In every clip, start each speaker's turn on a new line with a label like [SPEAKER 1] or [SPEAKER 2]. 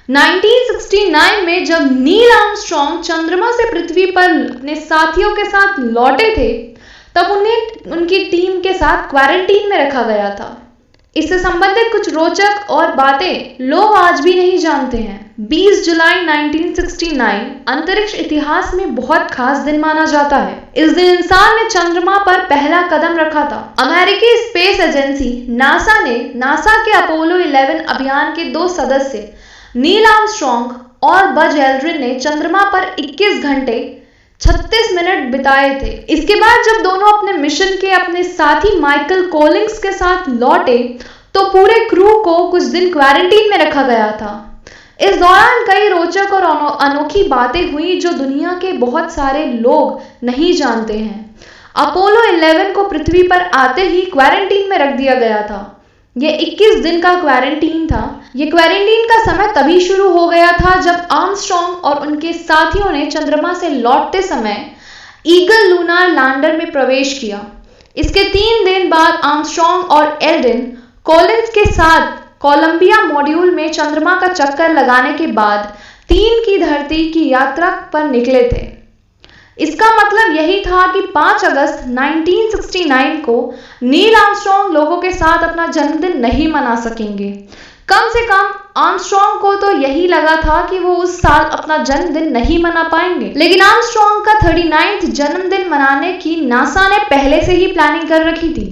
[SPEAKER 1] 1969 में जब Neil Armstrong चंद्रमा से पृथ्वी पर अपने साथियों के साथ लौटे थे, तब उन्हें उनकी टीम के साथ क्वारंटीन में रखा गया था। इससे संबंधित कुछ रोचक और बातें लोग आज भी नहीं जानते हैं। 20 जुलाई 1969 अंतरिक्ष इतिहास में बहुत खास दिन माना जाता है। इस दिन इंसान ने चंद्रमा पर पहला कदम रखा था। अमेरिकी स्पेस एजेंसी नासा ने के अपोलो 11 अभियान के 2 सदस्य नील आर्मस्ट्रॉन्ग और बज एल्ड्रिन ने चंद्रमा पर 21 घंटे 36 मिनट बिताए थे। इसके बाद जब दोनों अपने मिशन के अपने साथी माइकल कोलिंस के साथ लौटे, तो पूरे क्रू को कुछ दिन क्वारंटीन में रखा गया था। इस दौरान कई रोचक और अनोखी बातें हुई जो दुनिया के बहुत सारे लोग नहीं जानते हैं। अपोलो 11 को पृथ्वी पर आते ही क्वारंटीन में रख दिया गया था। यह 21 दिन का क्वारंटीन था। यह क्वारंटीन का समय तभी शुरू हो गया था जब आर्मस्ट्रॉन्ग और उनके साथियों ने चंद्रमा से लौटते समय ईगल लूनार लैंडर में प्रवेश किया। इसके 3 दिन बाद आर्मस्ट्रॉन्ग और एल्ड्रिन कोलिंस के साथ कोलंबिया मॉड्यूल में चंद्रमा का चक्कर लगाने के बाद 3 की धरती की यात्रा पर निकले थे। इसका मतलब यही था कि 5 अगस्त 1969 को नील आर्मस्ट्रॉन्ग लोगों के साथ अपना जन्मदिन नहीं मना सकेंगे। कम से कम आर्मस्ट्रॉन्ग को तो यही लगा था कि वो उस साल अपना जन्मदिन नहीं मना पाएंगे, लेकिन आर्मस्ट्रॉन्ग का 39वां जन्मदिन मनाने की नासा ने पहले से ही प्लानिंग कर रखी थी।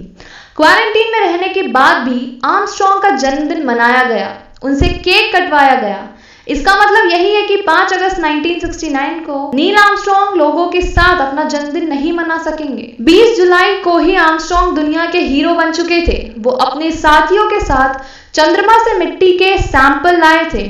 [SPEAKER 1] क्वारंटीन में रहने के बाद भी आर्मस्ट्रॉन्ग का जन्मदिन मनाया गया, उनसे केक कटवाया गया। इसका मतलब यही है कि 5 अगस्त 1969 को नील आर्मस्ट्रॉन्ग लोगों के साथ अपना जन्मदिन नहीं मना सकेंगे। 20 जुलाई को ही आर्मस्ट्रॉन्ग दुनिया के हीरो बन चुके थे। वो अपने साथियों के साथ चंद्रमा से मिट्टी के सैंपल लाए थे।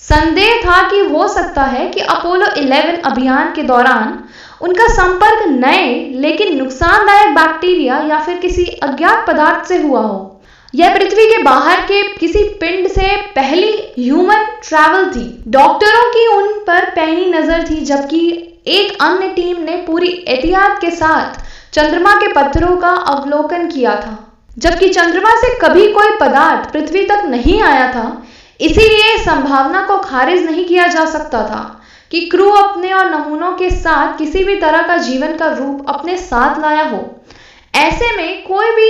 [SPEAKER 1] संदेह था कि हो सकता है कि अपोलो 11 अभियान के दौरान उनका संपर्क नए लेकिन नुकसानदायक बैक्टीरिया या फिर किसी अज्ञात पदार्थ से हुआ हो। यह पृथ्वी के बाहर के किसी पिंड से पहली ह्यूमन ट्रैवल थी। डॉक्टरों की उन पर पैनी नजर थी, जबकि एक अन्य टीम ने पूरी एहतियात के साथ चंद्रमा के पत्थरों का अवलोकन किया था। जबकि चंद्रमा से कभी कोई पदार्थ पृथ्वी तक नहीं आया था, इसीलिए इस संभावना को खारिज नहीं किया जा सकता था कि क्रू अपने और नमूनों के साथ किसी भी तरह का जीवन का रूप अपने साथ लाया हो। ऐसे में कोई भी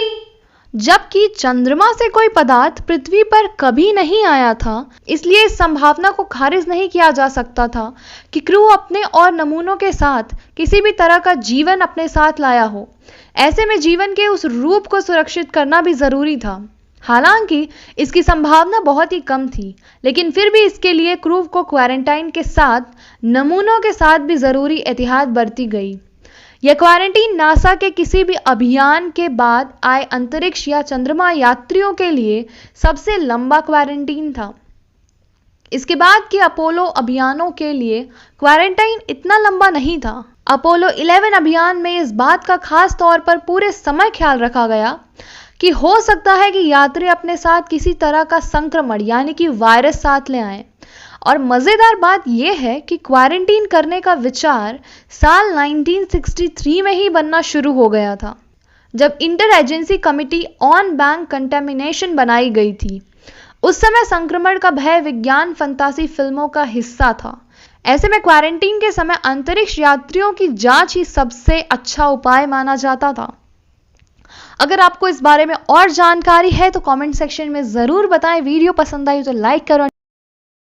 [SPEAKER 1] जबकि चंद्रमा से कोई पदार्थ पृथ्वी पर कभी नहीं आया था, इसलिए इस संभावना को खारिज नहीं किया जा सकता था कि क्रू अपने और नमूनों के साथ किसी भी तरह का जीवन अपने साथ लाया हो। ऐसे में जीवन के उस रूप को सुरक्षित करना भी जरूरी था। हालांकि इसकी संभावना बहुत ही कम थी, लेकिन फिर भी इसके लिए क्रू को क्वारंटाइन के साथ नमूनों के साथ भी जरूरी एहतियात बरती गई। यह क्वारंटीन नासा के किसी भी अभियान के बाद आए अंतरिक्ष या चंद्रमा यात्रियों के लिए सबसे लंबा क्वारंटीन था। इसके बाद के अपोलो अभियानों के लिए क्वारंटाइन इतना लंबा नहीं था। अपोलो 11 अभियान में इस बात का खास तौर पर पूरे समय ख्याल रखा गया कि हो सकता है कि यात्री अपने साथ किसी तरह का संक्रमण यानी कि वायरस साथ ले आए। और मजेदार बात यह है कि क्वारंटीन करने का विचार साल 1963 में ही बनना शुरू हो गया था, जब inter agency committee on bank contamination बनाई गई थी। उस समय संक्रमण का भय विज्ञान फंतासी फिल्मों का हिस्सा था। ऐसे में क्वारंटीन के समय अंतरिक्ष यात्रियों की जांच ही सबसे अच्छा उपाय माना जाता था। अगर आपको इस बारे में और जानकारी है तो कमेंट सेक्शन में जरूर बताएं। वीडियो पसंद आई तो लाइक करो।